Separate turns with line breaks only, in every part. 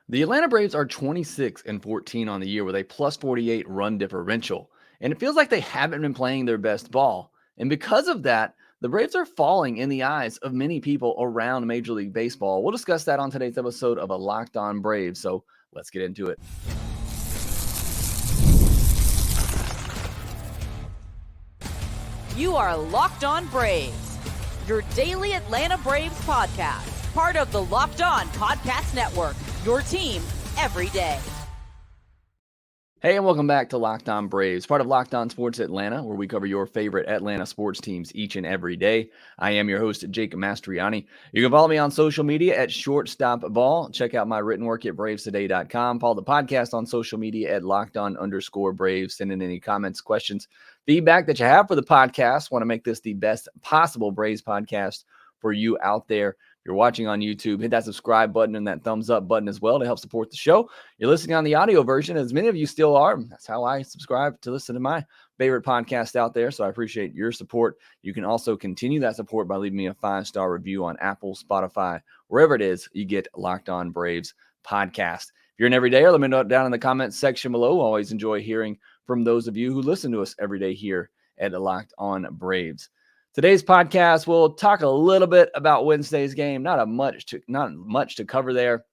The Atlanta Braves are 26-14 on the year with a plus 48 run differential, and it feels like they haven't been playing their best ball. And because of that, the Braves are falling in the eyes of many people around Major League Baseball. We'll discuss that on today's episode of a Locked On Braves. So let's get into it.
You are Locked On Braves, your daily Atlanta Braves podcast, part of the Locked On Podcast Network, your team every day.
Hey, and welcome back to Locked On Braves, part of Locked On Sports Atlanta, where we cover your favorite Atlanta sports teams each and every day. I am your host, Jake Mastriani. You can follow me on social media at ShortstopBall. Check out my written work at BravesToday.com. Follow the podcast on social media at LockedOn_Braves. Send in any comments, questions, feedback that you have for the podcast. Want to make this the best possible Braves podcast for you out there. If you're watching on YouTube, hit that subscribe button and that thumbs up button as well to help support the show. You're listening on the audio version, as many of you still are. That's how I subscribe to listen to my favorite podcast out there. So I appreciate your support. You can also continue that support by leaving me a 5-star review on Apple, Spotify, wherever it is you get Locked On Braves podcast. If you're an everydayer, let me know down in the comments section below. Always enjoy hearing from those of you who listen to us every day here at Locked On Braves. Today's podcast, we'll talk a little bit about Wednesday's game. Not much to cover there.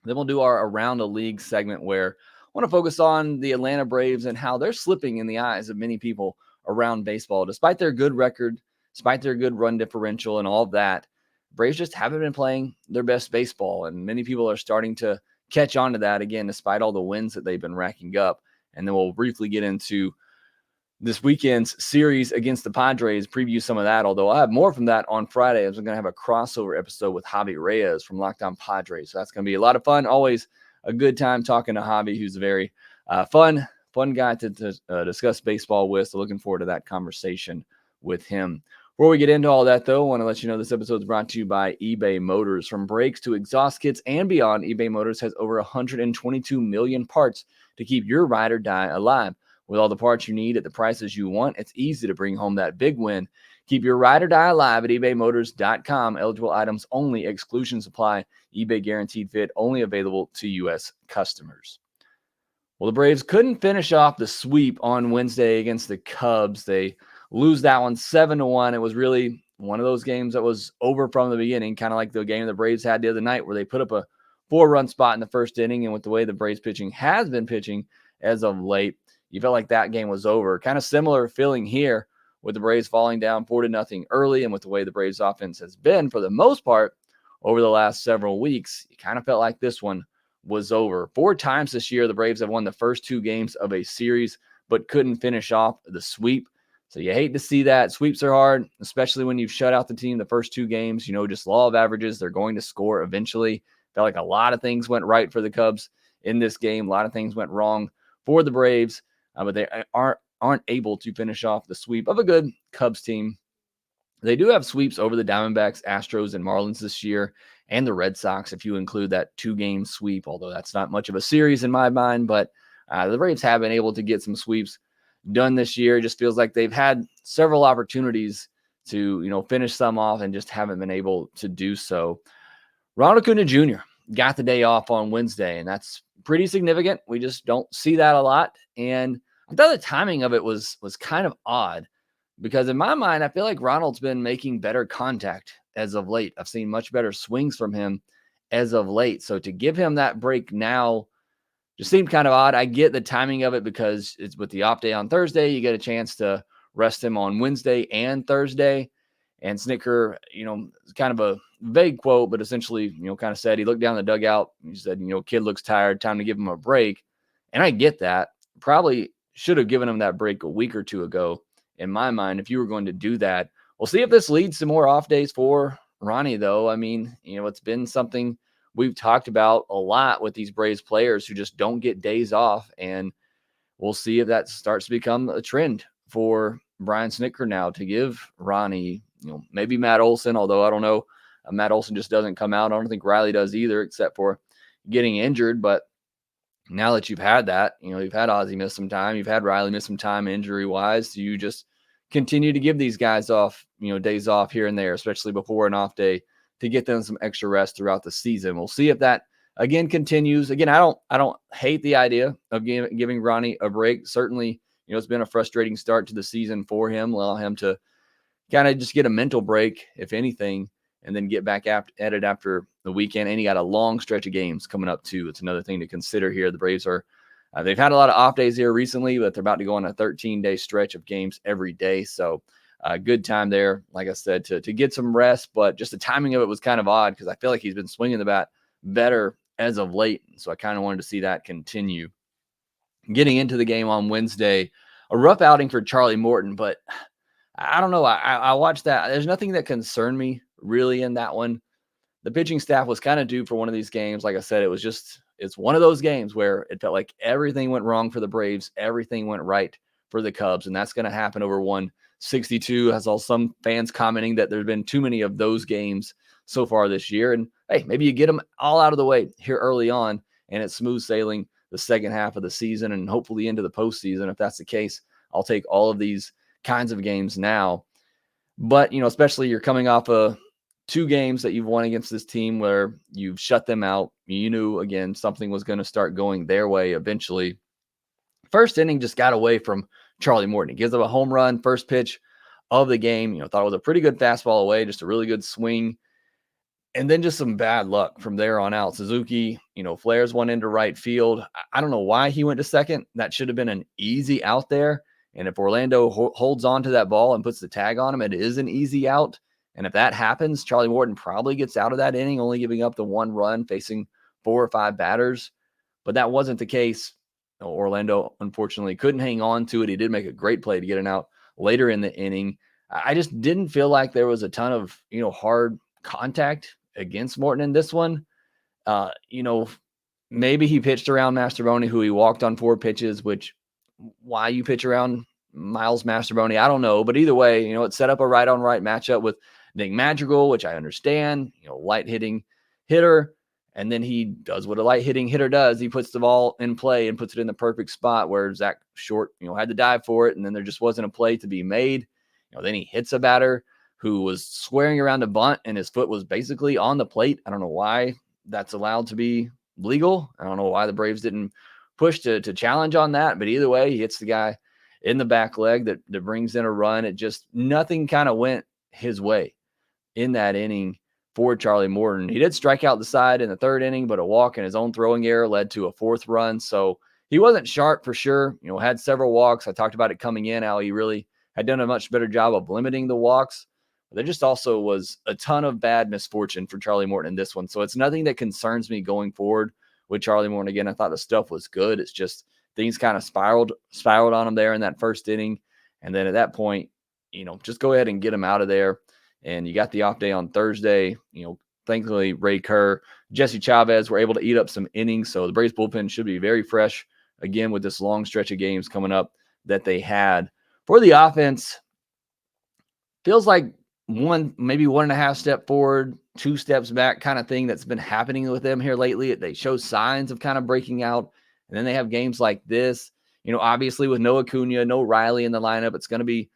Then we'll do our Around the League segment where I want to focus on the Atlanta Braves and how they're slipping in the eyes of many people around baseball. Despite their good record, despite their good run differential and all of that, Braves just haven't been playing their best baseball. And many people are starting to catch on to that again, despite all the wins that they've been racking up. And then we'll briefly get into this weekend's series against the Padres, preview some of that, although I have more from that on Friday as I'm going to have a crossover episode with Javi Reyes from Locked On Padres. So that's going to be a lot of fun. Always a good time talking to Javi, who's a very fun guy to discuss baseball with. So looking forward to that conversation with him. Before we get into all that, though, I want to let you know this episode is brought to you by eBay Motors. From brakes to exhaust kits and beyond, eBay Motors has over 122 million parts to keep your ride or die alive. With all the parts you need at the prices you want, it's easy to bring home that big win. Keep your ride or die alive at ebaymotors.com. Eligible items only. Exclusions apply. eBay guaranteed fit. Only available to U.S. customers. Well, the Braves couldn't finish off the sweep on Wednesday against the Cubs. They lose that one 7-1. It was really one of those games that was over from the beginning, kind of like the game the Braves had the other night where they put up a 4-run spot in the first inning. And with the way the Braves pitching has been pitching as of late, you felt like that game was over. Kind of similar feeling here with the Braves falling down 4-0 early, and with the way the Braves offense has been for the most part over the last several weeks, you kind of felt like this one was over. 4 times this year, the Braves have won the first 2 games of a series, but couldn't finish off the sweep. So you hate to see that. Sweeps are hard, especially when you've shut out the team the first 2 games. You know, just law of averages, they're going to score eventually. Felt like a lot of things went right for the Cubs in this game. A lot of things went wrong for the Braves. But they aren't able to finish off the sweep of a good Cubs team. They do have sweeps over the Diamondbacks, Astros, and Marlins this year, and the Red Sox, if you include that 2-game sweep, although that's not much of a series in my mind. But the Braves have been able to get some sweeps done this year. It just feels like they've had several opportunities to, finish some off and just haven't been able to do so. Ronald Acuna Jr. got the day off on Wednesday, and that's pretty significant. We just don't see that a lot. And I thought the timing of it was kind of odd because in my mind, I feel like Ronald's been making better contact as of late. I've seen much better swings from him as of late. So to give him that break now just seemed kind of odd. I get the timing of it because it's with the off day on Thursday. You get a chance to rest him on Wednesday and Thursday. And Snitker, kind of a vague quote, but essentially, kind of said he looked down the dugout. He said, kid looks tired, time to give him a break. And I get that. Probably should have given him that break a week or 2 ago, in my mind, if you were going to do that. We'll see if this leads to more off days for Ronnie, though. I mean, it's been something we've talked about a lot with these Braves players who just don't get days off. And we'll see if that starts to become a trend for Brian Snitker now to give Ronnie, maybe Matt Olson, although I don't know. Matt Olson just doesn't come out. I don't think Riley does either, except for getting injured. But now that you've had that, you've had Ozzie miss some time, you've had Riley miss some time injury-wise, you just continue to give these guys off, days off here and there, especially before an off day, to get them some extra rest throughout the season. We'll see if that again continues. Again, I don't hate the idea of giving Ronnie a break. Certainly, it's been a frustrating start to the season for him. Allow him to kind of just get a mental break, if anything, and then get back at it after the weekend. And he got a long stretch of games coming up too. It's another thing to consider here. The Braves are they've had a lot of off days here recently, but they're about to go on a 13-day stretch of games every day. So good time there, like I said, to get some rest. But just the timing of it was kind of odd because I feel like he's been swinging the bat better as of late. So I kind of wanted to see that continue. Getting into the game on Wednesday, a rough outing for Charlie Morton, but I don't know. I watched that. There's nothing that concerned me really in that one. The pitching staff was kind of due for one of these games. Like I said, it's one of those games where it felt like everything went wrong for the Braves. Everything went right for the Cubs. And that's going to happen over 162. I saw some fans commenting that there's been too many of those games so far this year. And hey, maybe you get them all out of the way here early on and it's smooth sailing the second half of the season and hopefully into the postseason. If that's the case, I'll take all of these kinds of games now. But, especially you're coming off of 2 games that you've won against this team where you've shut them out. You knew, again, something was going to start going their way eventually. First inning just got away from Charlie Morton. He gives up a home run, first pitch of the game. Thought it was a pretty good fastball away, just a really good swing. And then just some bad luck from there on out. Suzuki, flares one into right field. I don't know why he went to second. That should have been an easy out there. And if Orlando holds on to that ball and puts the tag on him, it is an easy out. And if that happens, Charlie Morton probably gets out of that inning, only giving up the 1 run, facing 4 or 5 batters. But that wasn't the case. Orlando, unfortunately, couldn't hang on to it. He did make a great play to get it out later in the inning. I just didn't feel like there was a ton of, hard contact against Morton in this one. Maybe he pitched around Mastrobuoni, who he walked on 4 pitches, which why you pitch around Miles Mastrobuoni, I don't know. But either way, it set up a right-on-right matchup with Nick Madrigal, which I understand, light-hitting hitter. And then he does what a light-hitting hitter does. He puts the ball in play and puts it in the perfect spot where Zack Short, had to dive for it. And then there just wasn't a play to be made. Then he hits a batter who was squaring around a bunt and his foot was basically on the plate. I don't know why that's allowed to be legal. I don't know why the Braves didn't push to challenge on that. But either way, he hits the guy in the back leg that brings in a run. It just, nothing kind of went his way in that inning for Charlie Morton. He did strike out the side in the 3rd inning, but a walk and his own throwing error led to a 4th run. So he wasn't sharp for sure. Had several walks. I talked about it coming in, how he really had done a much better job of limiting the walks. But there just also was a ton of bad misfortune for Charlie Morton in this one. So it's nothing that concerns me going forward with Charlie Morton. Again, I thought the stuff was good. It's just things kind of spiraled on him there in that 1st inning. And then at that point, just go ahead and get him out of there. And you got the off day on Thursday. Thankfully, Ray Kerr, Jesse Chavez were able to eat up some innings. So the Braves bullpen should be very fresh again with this long stretch of games coming up that they had. For the offense, feels like maybe 1.5 step forward, 2 steps back kind of thing that's been happening with them here lately. They show signs of kind of breaking out. And then they have games like this, obviously with no Acuna, no Riley in the lineup, it's going to be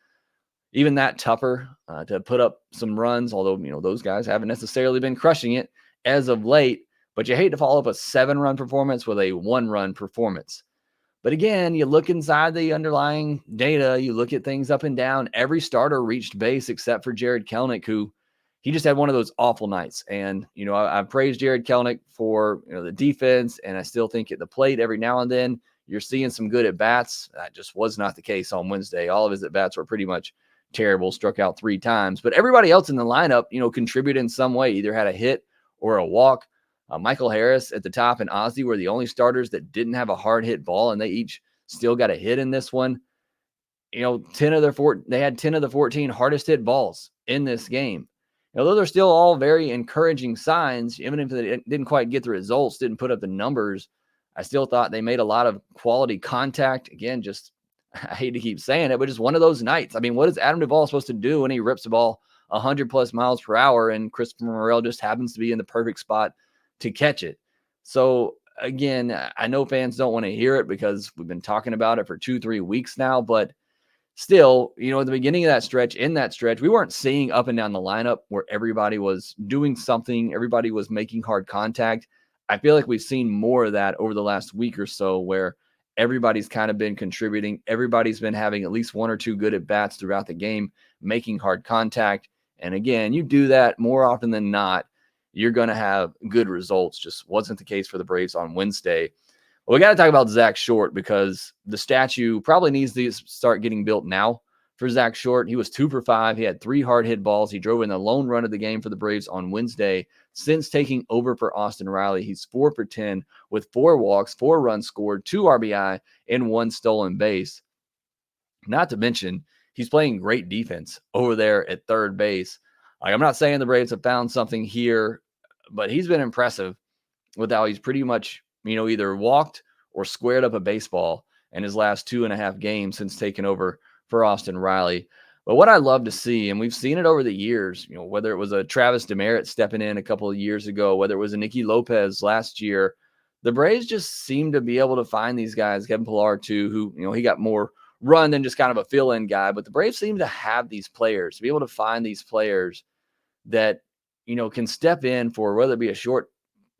even that tougher to put up some runs, although, those guys haven't necessarily been crushing it as of late. But you hate to follow up a 7-run performance with a 1-run performance. But again, you look inside the underlying data, you look at things up and down. Every starter reached base except for Jared Kelenic, who he just had one of those awful nights. And, I've praised Jared Kelenic for the defense, and I still think at the plate every now and then you're seeing some good at-bats. That just was not the case on Wednesday. All of his at-bats were pretty much terrible, struck out 3 times. But everybody else in the lineup, contributed in some way, either had a hit or a walk. Michael Harris at the top and Ozzie were the only starters that didn't have a hard hit ball, and they each still got a hit in this one. 10 of their they had 10 of the 14 hardest hit balls in this game. Those are still all very encouraging signs, even if they didn't quite get the results, didn't put up the numbers. I still thought they made a lot of quality contact. Again, just, I hate to keep saying it, but just one of those nights. I mean, what is Adam Duvall supposed to do when he rips the ball 100+ miles per hour and Christopher Morel just happens to be in the perfect spot to catch it? So again, I know fans don't want to hear it because we've been talking about it for 2-3 weeks now, but still, at the beginning of that stretch, we weren't seeing up and down the lineup where everybody was doing something, everybody was making hard contact. I feel like we've seen more of that over the last week or so where everybody's kind of been contributing. Everybody's been having at least one or two good at bats throughout the game, making hard contact. And again, you do that more often than not, you're going to have good results. Just wasn't the case for the Braves on Wednesday. Well, we got to talk about Zack Short because the statue probably needs to start getting built now for Zack Short. He was 2 for 5. He had 3 hard hit balls. He drove in the lone run of the game for the Braves on Wednesday. Since taking over for Austin Riley, he's 4 for 10 with 4 walks, 4 runs scored, 2 RBI, and 1 stolen base. Not to mention, he's playing great defense over there at third base. Like, I'm not saying the Braves have found something here, but he's been impressive with how he's pretty much, either walked or squared up a baseball in his last 2.5 games since taking over for Austin Riley. But what I love to see, and we've seen it over the years, whether it was a Travis Demerit stepping in a couple of years ago, whether it was a Nicky Lopez last year, the Braves just seem to be able to find these guys. Kevin Pillar too, who, he got more run than just kind of a fill-in guy, but the Braves seem to have these players, to be able to find these players that, can step in for whether it be a short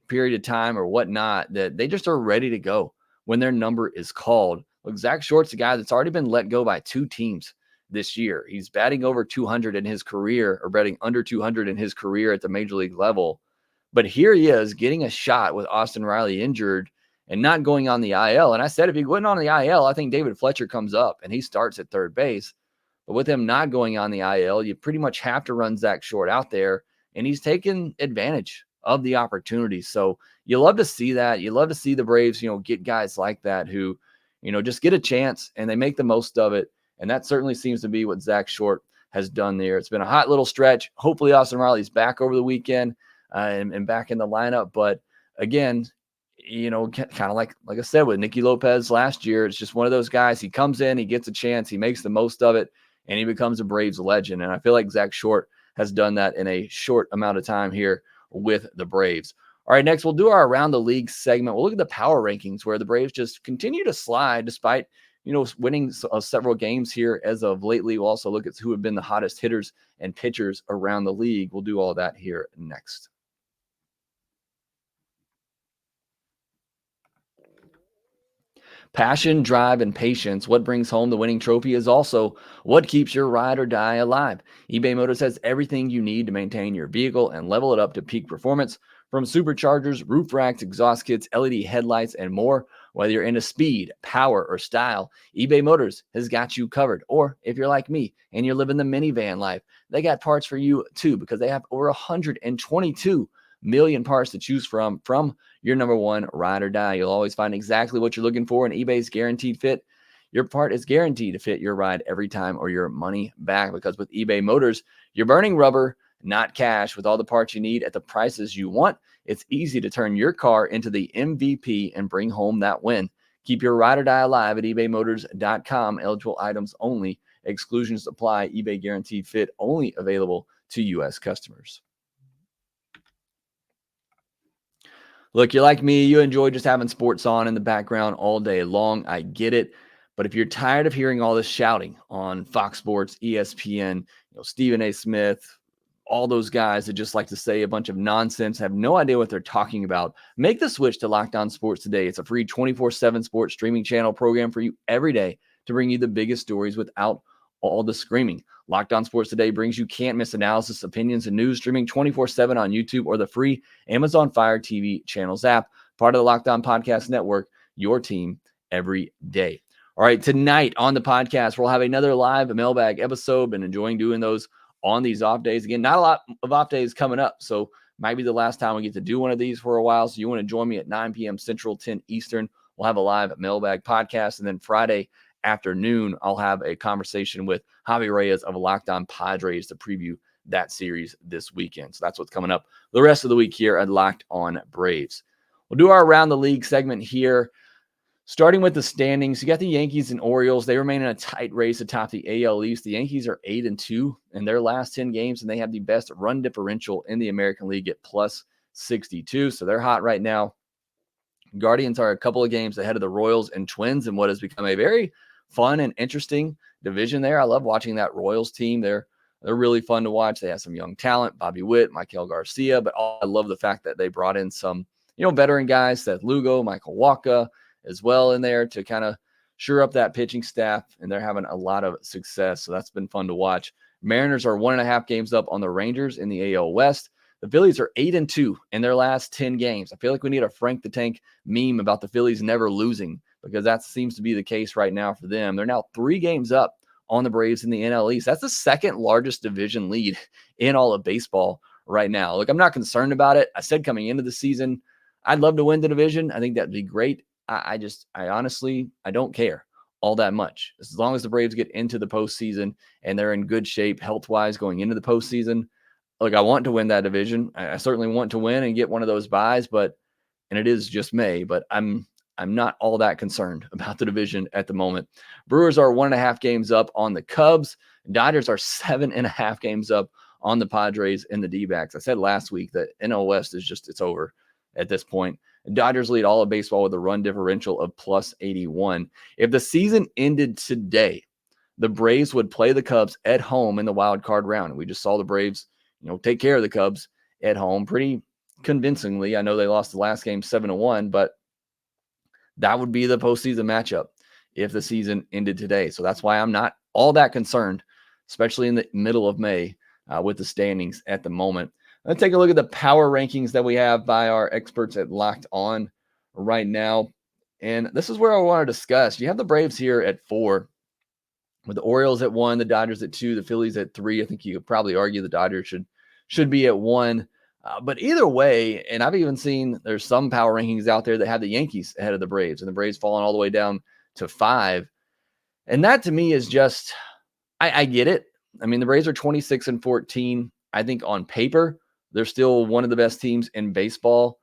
period of time or whatnot, that they just are ready to go when their number is called. Look, Zack Short's a guy that's already been let go by 2 teams this year. He's batting over 200 in his career, or batting under 200 in his career at the major league level. But here he is getting a shot with Austin Riley injured and not going on the IL. And I said, if he went on the IL, I think David Fletcher comes up and he starts at third base. But with him not going on the IL, you pretty much have to run Zack Short out there, and he's taken advantage of the opportunity. So you love to see that. You love to see the Braves, get guys like that who, just get a chance and they make the most of it. And that certainly seems to be what Zack Short has done there. It's been a hot little stretch. Hopefully Austin Riley's back over the weekend and back in the lineup. But again, kind of like I said with Nicky Lopez last year, it's just one of those guys. He comes in, he gets a chance, he makes the most of it, and he becomes a Braves legend. And I feel like Zack Short has done that in a short amount of time here with the Braves. All right, next we'll do our Around the League segment. We'll look at the power rankings where the Braves just continue to slide despite, winning several games here as of lately. We'll also look at who have been the hottest hitters and pitchers around the league. We'll do all that here next. Passion, drive, and patience. What brings home the winning trophy is also what keeps your ride or die alive. eBay Motors has everything you need to maintain your vehicle and level it up to peak performance. From superchargers, roof racks, exhaust kits, LED headlights, and more. Whether you're into speed, power, or style, eBay Motors has got you covered. Or if you're like me and you're living the minivan life, they got parts for you too, because they have over 122 million parts to choose from your number one ride or die. You'll always find exactly what you're looking for in eBay's Guaranteed Fit. Your part is guaranteed to fit your ride every time or your money back, because with eBay Motors, you're burning rubber, not cash. With all the parts you need at the prices you want, it's easy to turn your car into the MVP and bring home that win. Keep your ride or die alive at ebaymotors.com. Eligible items only. Exclusions apply. eBay Guaranteed Fit only available to U.S. customers. Look, you're like me. You enjoy just having sports on in the background all day long. I get it. But if you're tired of hearing all this shouting on Fox Sports, ESPN, Stephen A. Smith, all those guys that just like to say a bunch of nonsense, have no idea what they're talking about, make the switch to Locked On Sports Today. It's a free 24/7 sports streaming channel program for you every day to bring you the biggest stories without all the screaming. Locked On Sports Today brings you can't-miss analysis, opinions, and news streaming 24/7 on YouTube or the free Amazon Fire TV channels app, part of the Locked On Podcast Network, your team every day. All right, tonight on the podcast, we'll have another live mailbag episode. Been enjoying doing those on these off days. Again, not a lot of off days coming up, so might be the last time we get to do one of these for a while. So you want to join me at 9 p.m. Central, 10 Eastern. We'll have a live mailbag podcast, and then Friday afternoon, I'll have a conversation with Javi Reyes of Locked On Padres to preview that series this weekend. So that's what's coming up the rest of the week here at Locked On Braves. We'll do our Around the League segment here. Starting with the standings, you got the Yankees and Orioles. They remain in a tight race atop the AL East. The Yankees are 8-2 in their last 10 games, and they have the best run differential in the American League at plus 62. So they're hot right now. Guardians are a couple of games ahead of the Royals and Twins in what has become a very fun and interesting division there. I love watching that Royals team. They're really fun to watch. They have some young talent, Bobby Witt, Michael Garcia, but I love the fact that they brought in some veteran guys, Seth Lugo, Michael Wacha as well in there to kind of sure up that pitching staff, and they're having a lot of success. So that's been fun to watch. Mariners are 1.5 games up on the Rangers in the AL West. The Phillies are 8-2 in their last 10 games. I feel like we need a Frank the Tank meme about the Phillies never losing, because that seems to be the case right now for them. They're now 3 games up on the Braves in the NL East. That's the second largest division lead in all of baseball right now. Look, I'm not concerned about it. I said coming into the season, I'd love to win the division. I think that'd be great. I honestly don't care all that much. As long as the Braves get into the postseason and they're in good shape health-wise going into the postseason, look, I want to win that division. I certainly want to win and get one of those buys, and it is just May, but I'm not all that concerned about the division at the moment. Brewers are 1.5 games up on the Cubs. Dodgers are 7.5 games up on the Padres and the D-backs. I said last week that NL West is it's over at this point. Dodgers lead all of baseball with a run differential of plus 81. If the season ended today, the Braves would play the Cubs at home in the wild card round. And we just saw the Braves, take care of the Cubs at home pretty convincingly. I know they lost the last game 7-1, but that would be the postseason matchup if the season ended today. So that's why I'm not all that concerned, especially in the middle of May with the standings at the moment. Let's take a look at the power rankings that we have by our experts at Locked On right now. And this is where I want to discuss. You have the Braves here at 4, with the Orioles at 1, the Dodgers at 2, the Phillies at 3. I think you could probably argue the Dodgers should be at 1. But either way, and I've even seen there's some power rankings out there that have the Yankees ahead of the Braves, and the Braves falling all the way down to 5. And that to me is just, I get it. I mean, the Braves are 26-14. I think on paper, they're still one of the best teams in baseball.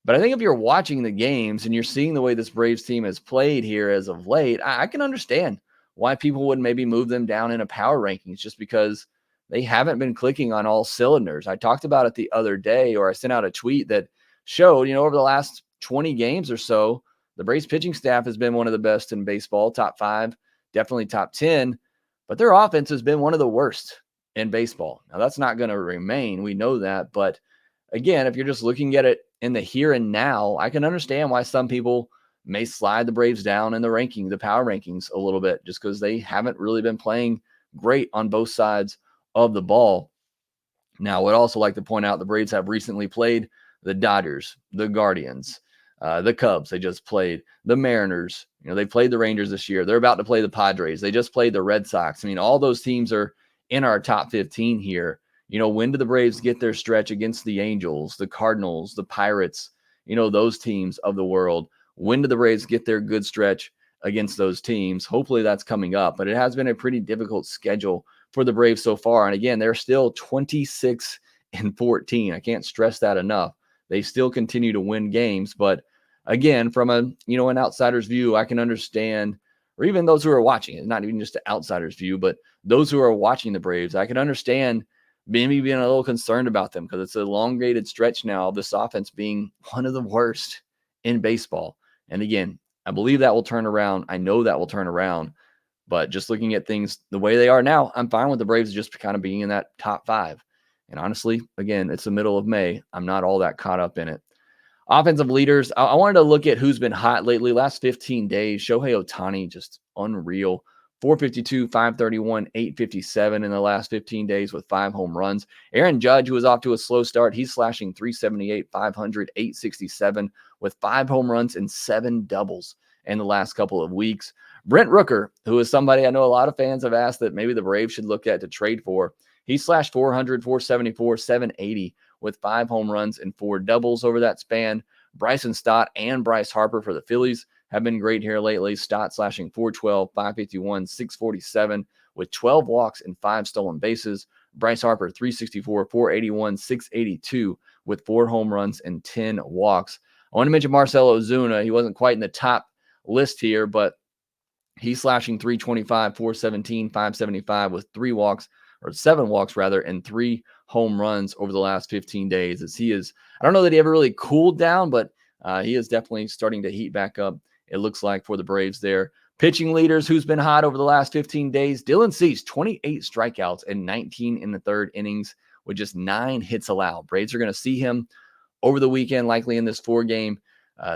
But I think if you're watching the games and you're seeing the way this Braves team has played here as of late, I can understand why people would maybe move them down in a power rankings, just because they haven't been clicking on all cylinders. I talked about it the other day, or I sent out a tweet that showed, over the last 20 games or so, the Braves pitching staff has been one of the best in baseball, top 5, definitely top 10, but their offense has been one of the worst in baseball. Now, that's not going to remain. We know that. But again, if you're just looking at it in the here and now, I can understand why some people may slide the Braves down in the power rankings a little bit, just because they haven't really been playing great on both sides of the ball. Now, I would also like to point out the Braves have recently played the Dodgers, the Guardians, the Cubs. They just played the Mariners. They played the Rangers this year. They're about to play the Padres. They just played the Red Sox. I mean, all those teams are in our top 15 here. When do the Braves get their stretch against the Angels, the Cardinals, the Pirates, those teams of the world? When do the Braves get their good stretch against those teams? Hopefully that's coming up, but it has been a pretty difficult schedule for the Braves so far. And again, they're still 26-14. I can't stress that enough. They still continue to win games, but again, from an outsider's view, I can understand, or even those who are watching it, not even just an outsider's view, but those who are watching the Braves, I can understand maybe being a little concerned about them, because it's a elongated stretch now of this offense being one of the worst in baseball. And again, I believe that will turn around. I know that will turn around. But just looking at things the way they are now, I'm fine with the Braves just kind of being in that top 5. And honestly, again, it's the middle of May. I'm not all that caught up in it. Offensive leaders, I wanted to look at who's been hot lately. Last 15 days, Shohei Ohtani, just unreal. 452, 531, 857 in the last 15 days with 5 home runs. Aaron Judge, who was off to a slow start, he's slashing 378, 500, 867 with 5 home runs and 7 doubles in the last couple of weeks. Brent Rooker, who is somebody I know a lot of fans have asked that maybe the Braves should look at to trade for. He slashed 400, 474, 780 with 5 home runs and 4 doubles over that span. Bryson Stott and Bryce Harper for the Phillies have been great here lately. Stott slashing 412, 551, 647 with 12 walks and 5 stolen bases. Bryce Harper 364, 481, 682 with 4 home runs and 10 walks. I want to mention Marcell Ozuna. He wasn't quite in the top list here, but he's slashing 325, 417, 575 with 7 walks rather, and 3 home runs over the last 15 days. As he is, I don't know that he ever really cooled down, but he is definitely starting to heat back up, it looks like, for the Braves there. Pitching leaders, who's been hot over the last 15 days, Dylan Cease, 28 strikeouts and 19 in the 3rd innings with just 9 hits allowed. Braves are going to see him over the weekend, likely in this 4-game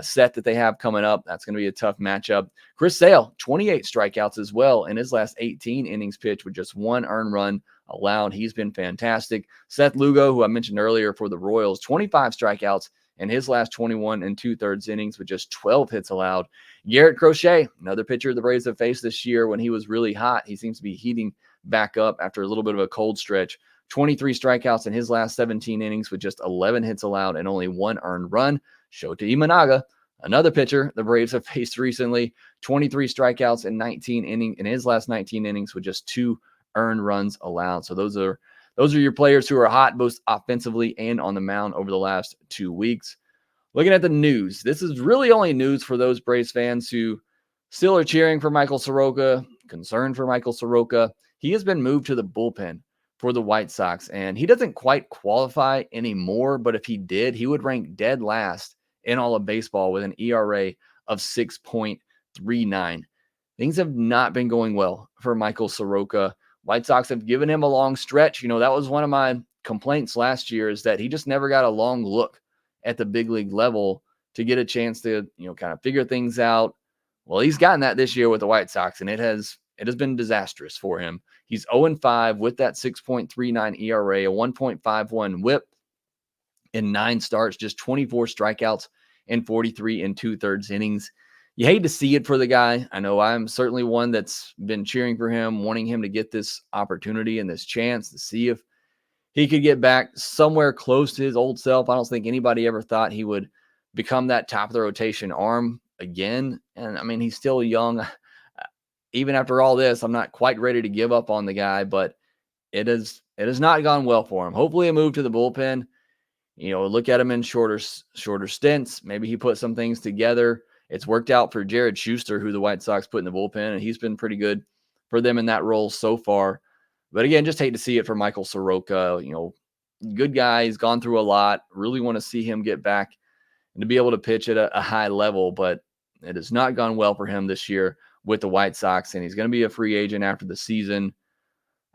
set that they have coming up. That's going to be a tough matchup. Chris Sale, 28 strikeouts as well in his last 18 innings pitched with just 1 earned run allowed. He's been fantastic. Seth Lugo, who I mentioned earlier for the Royals, 25 strikeouts in his last 21 and 2/3 innings with just 12 hits allowed. Garrett Crochet, another pitcher the Braves have faced this year when he was really hot. He seems to be heating back up after a little bit of a cold stretch. 23 strikeouts in his last 17 innings with just 11 hits allowed and only 1 earned run. Shota Imanaga, another pitcher the Braves have faced recently, 23 strikeouts in his last 19 innings with just 2 earned runs allowed. So those are your players who are hot both offensively and on the mound over the last 2 weeks. Looking at the news, this is really only news for those Braves fans who still are cheering for Michael Soroka, concerned for Michael Soroka. He has been moved to the bullpen for the White Sox, and he doesn't quite qualify anymore, but if he did, he would rank dead last in all of baseball with an ERA of 6.39. Things have not been going well for Michael Soroka. White Sox have given him a long stretch. That was one of my complaints last year, is that he just never got a long look at the big league level to get a chance to, kind of figure things out. Well, he's gotten that this year with the White Sox, and it has been disastrous for him. He's 0-5 with that 6.39 ERA, a 1.51 whip in 9 starts, just 24 strikeouts in 43 and 2/3 innings. You hate to see it for the guy. I know I'm certainly one that's been cheering for him, wanting him to get this opportunity and this chance to see if he could get back somewhere close to his old self. I don't think anybody ever thought he would become that top of the rotation arm again. And I mean, he's still young. Even after all this, I'm not quite ready to give up on the guy, but it has not gone well for him. Hopefully a move to the bullpen, look at him in shorter stints. Maybe he put some things together. It's worked out for Jared Schuster, who the White Sox put in the bullpen, and he's been pretty good for them in that role so far. But again, just hate to see it for Michael Soroka. Good guy. He's gone through a lot. Really want to see him get back and to be able to pitch at a high level, but it has not gone well for him this year with the White Sox, and he's going to be a free agent after the season.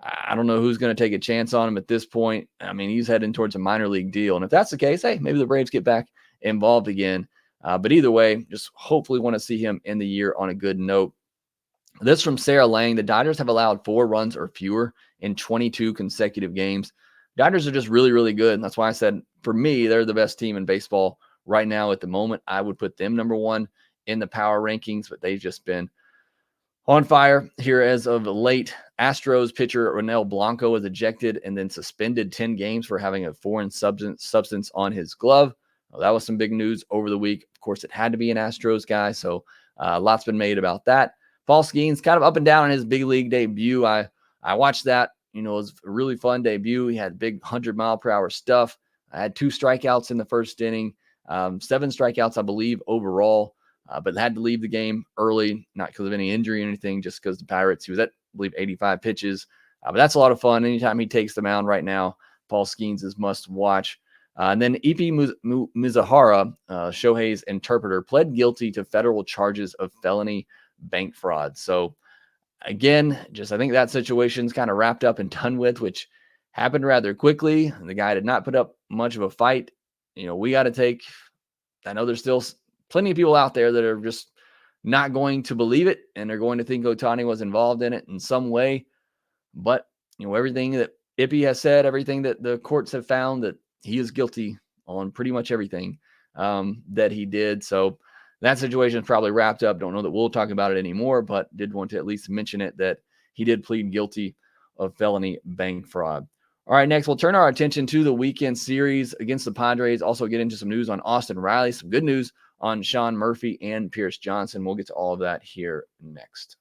I don't know who's going to take a chance on him at this point. I mean, he's heading towards a minor league deal, and if that's the case, hey, maybe the Braves get back involved again. But either way, just hopefully want to see him end the year on a good note. This from Sarah Lang. The Dodgers have allowed 4 runs or fewer in 22 consecutive games. Dodgers are just really, really good. And that's why I said, for me, they're the best team in baseball right now at the moment. I would put them number 1 in the power rankings, but they've just been on fire here as of late. Astros pitcher Ronel Blanco was ejected and then suspended 10 games for having a foreign substance on his glove. Well, that was some big news over the week. Of course, it had to be an Astros guy, so lots been made about that. Paul Skeens kind of up and down in his big league debut. I watched that. It was a really fun debut. He had big 100-mile-per-hour stuff. I had 2 strikeouts in the first inning, 7 strikeouts, I believe, overall, but had to leave the game early, not because of any injury or anything, just because the Pirates, he was at, I believe, 85 pitches. But that's a lot of fun. Anytime he takes the mound right now, Paul Skeens is must watch. And then Ipi Mizuhara, Shohei's interpreter, pled guilty to federal charges of felony bank fraud. So again, I think that situation's kind of wrapped up and done with, which happened rather quickly. The guy did not put up much of a fight. We got to take, I know there's still plenty of people out there that are just not going to believe it, and they're going to think Ohtani was involved in it in some way. But, everything that Ippy has said, everything that the courts have found, that he is guilty on pretty much everything that he did. So that situation is probably wrapped up. Don't know that we'll talk about it anymore, but did want to at least mention it, that he did plead guilty of felony bank fraud. All right, next we'll turn our attention to the weekend series against the Padres. Also get into some news on Austin Riley, some good news on Sean Murphy and Pierce Johnson. We'll get to all of that here next.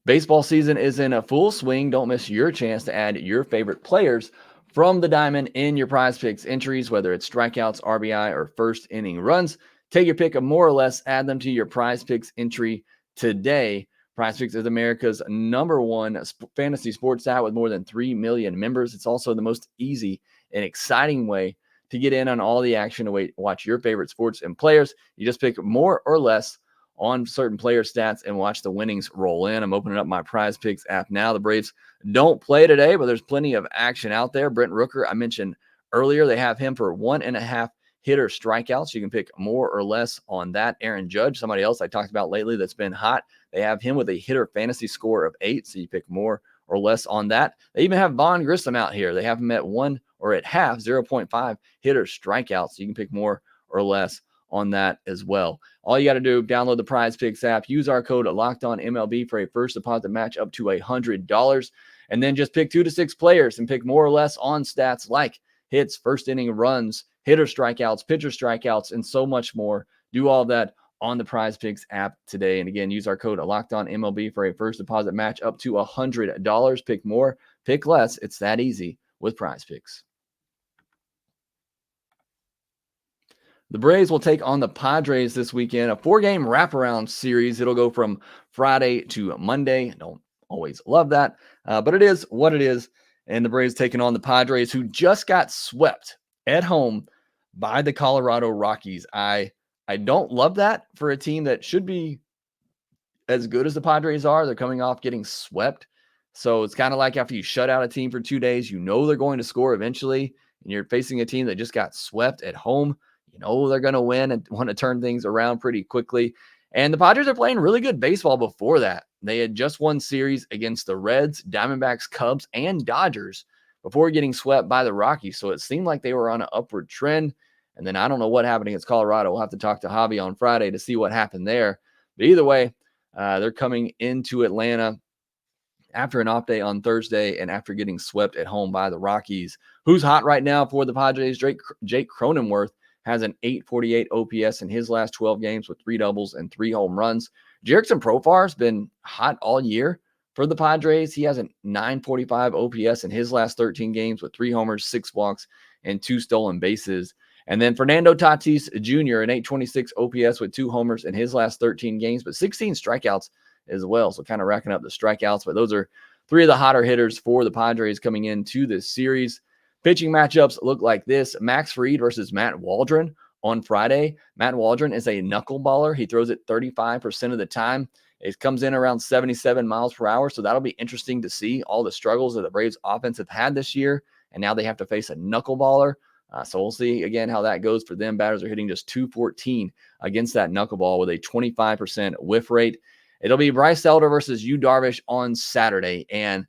Baseball season is in a full swing. Don't miss your chance to add your favorite players from the diamond in your PrizePicks entries, whether it's strikeouts, RBI, or first inning runs. Take your pick of more or less, add them to your PrizePicks entry today. PrizePicks is America's #1 fantasy sports site with more than 3 million members. It's also the most easy and exciting way to get in on all the action to watch your favorite sports and players. You just pick more or less on certain player stats and watch the winnings roll in. I'm opening up my PrizePicks app now. The Braves don't play today, but there's plenty of action out there. Brent Rooker, I mentioned earlier, they have him for 1.5 hitter strikeouts. You can pick more or less on that. Aaron Judge, somebody else I talked about lately that's been hot. They have him with a hitter fantasy score of 8, so you pick more or less on that. They even have Vaughn Grissom out here. They have him at 1 or at half, 0.5 hitter strikeouts. So you can pick more or less on that as well. All you got to do, download the PrizePicks app, use our code LOCKEDONMLB for a first deposit match up to $100, and then just pick 2 to 6 players and pick more or less on stats like hits, first inning runs, hitter strikeouts, pitcher strikeouts, and so much more. Do all of that on the PrizePicks app today. And again, use our code LOCKEDONMLB for a first deposit match up to $100. Pick more, pick less. It's that easy with PrizePicks. The Braves will take on the Padres this weekend, a 4-game wraparound series. It'll go from Friday to Monday. Don't always love that, but it is what it is. And the Braves taking on the Padres, who just got swept at home by the Colorado Rockies. I don't love that for a team that should be as good as the Padres are. They're coming off getting swept. So it's kind of like after you shut out a team for 2 days, you know they're going to score eventually, and you're facing a team that just got swept at home. You know they're going to win and want to turn things around pretty quickly. And the Padres are playing really good baseball before that. They had just won series against the Reds, Diamondbacks, Cubs, and Dodgers before getting swept by the Rockies. So it seemed like they were on an upward trend. And then I don't know what happened against Colorado. We'll have to talk to Javi on Friday to see what happened there. But either way, they're coming into Atlanta after an off day on Thursday and after getting swept at home by the Rockies. Who's hot right now for the Padres? Jake Cronenworth has an 848 OPS in his last 12 games with 3 doubles and 3 home runs. Jerickson Profar has been hot all year for the Padres. He has a 945 OPS in his last 13 games with 3 homers, 6 walks, and 2 stolen bases. And then Fernando Tatis Jr., an 826 OPS with 2 homers in his last 13 games, but 16 strikeouts as well. So kind of racking up the strikeouts. But those are 3 of the hotter hitters for the Padres coming into this series. Pitching matchups look like this. Max Fried versus Matt Waldron on Friday. Matt Waldron is a knuckleballer. He throws it 35% of the time. It comes in around 77 miles per hour, so that'll be interesting to see all the struggles that the Braves offense have had this year, and now they have to face a knuckleballer. So we'll see, again, how that goes for them. Batters are hitting just .214 against that knuckleball with a 25% whiff rate. It'll be Bryce Elder versus Yu Darvish on Saturday. And,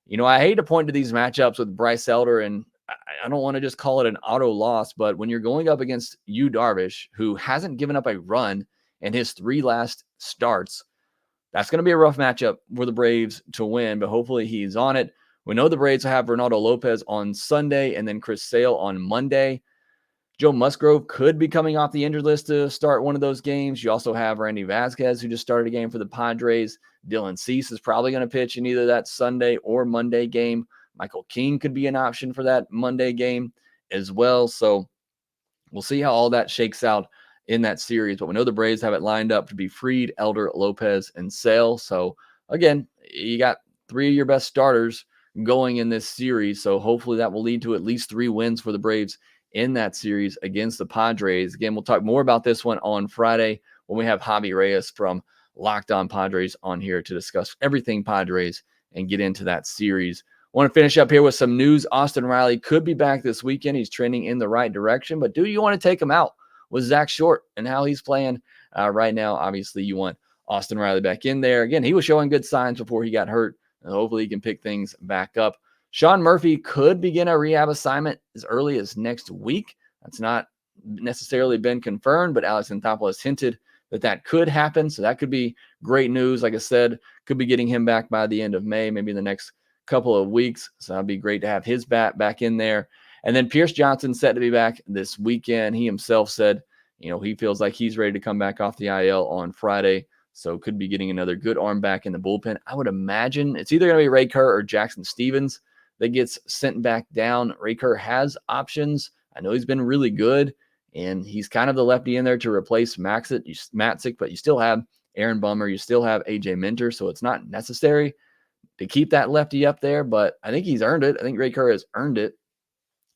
you know, I hate to point to these matchups with Bryce Elder, and I don't want to just call it an auto loss, but when you're going up against Yu Darvish, who hasn't given up a run in his 3 last starts, that's going to be a rough matchup for the Braves to win, but hopefully he's on it. We know the Braves will have Ronaldo Lopez on Sunday and then Chris Sale on Monday. Joe Musgrove could be coming off the injured list to start one of those games. You also have Randy Vasquez, who just started a game for the Padres. Dylan Cease is probably going to pitch in either that Sunday or Monday game. Michael King could be an option for that Monday game as well. So we'll see how all that shakes out in that series. But we know the Braves have it lined up to be Fried, Elder, Lopez, and Sale. So again, you got 3 of your best starters going in this series. So hopefully that will lead to at least 3 wins for the Braves in that series against the Padres. Again, we'll talk more about this one on Friday when we have Javi Reyes from Locked On Padres on here to discuss everything Padres and get into that series. I want to finish up here with some news. Austin Riley could be back this weekend. He's trending in the right direction, but do you want to take him out with Zack Short and how he's playing right now? Obviously, you want Austin Riley back in there. Again, he was showing good signs before he got hurt, and hopefully he can pick things back up. Sean Murphy could begin a rehab assignment as early as next week. That's not necessarily been confirmed, but Alex Anthopoulos hinted that could happen, so that could be great news. Like I said, could be getting him back by the end of May, maybe in the next couple of weeks. So that'd be great to have his bat back in there. And then Pierce Johnson set to be back this weekend. He himself said, you know, he feels like he's ready to come back off the IL on Friday. So could be getting another good arm back in the bullpen. I would imagine it's either going to be Ray Kerr or Jackson Stevens that gets sent back down. Ray Kerr has options. I know he's been really good, and he's kind of the lefty in there to replace Matzik, but you still have Aaron Bummer. You still have AJ Minter, so it's not necessary to keep that lefty up there, but I think he's earned it. I think Ray Kerr has earned it,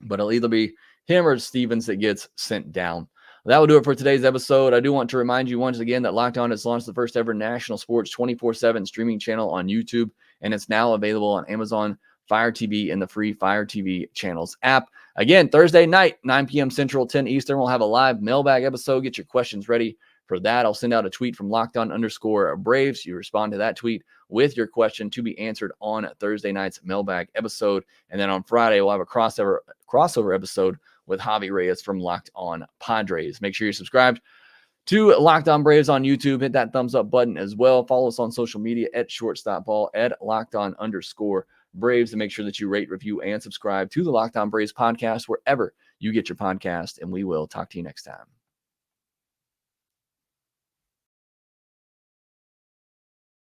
but it'll either be him or Stevens that gets sent down. That will do it for today's episode. I do want to remind you once again that Locked On has launched the first ever national sports 24/7 streaming channel on YouTube, and it's now available on Amazon Fire TV and the free Fire TV channels app. Again, Thursday night, 9 p.m. Central, 10 Eastern, we'll have a live mailbag episode. Get your questions ready for that. I'll send out a tweet from LockedOn_Braves. You respond to that tweet with your question to be answered on Thursday night's mailbag episode. And then on Friday, we'll have a crossover episode with Javi Reyes from Locked On Padres. Make sure you're subscribed to Locked On Braves on YouTube. Hit that thumbs up button as well. Follow us on social media at shortstopball, at LockedOn_Braves, and make sure that you rate, review, and subscribe to the Locked On Braves podcast wherever you get your podcast. And we will talk to you next time.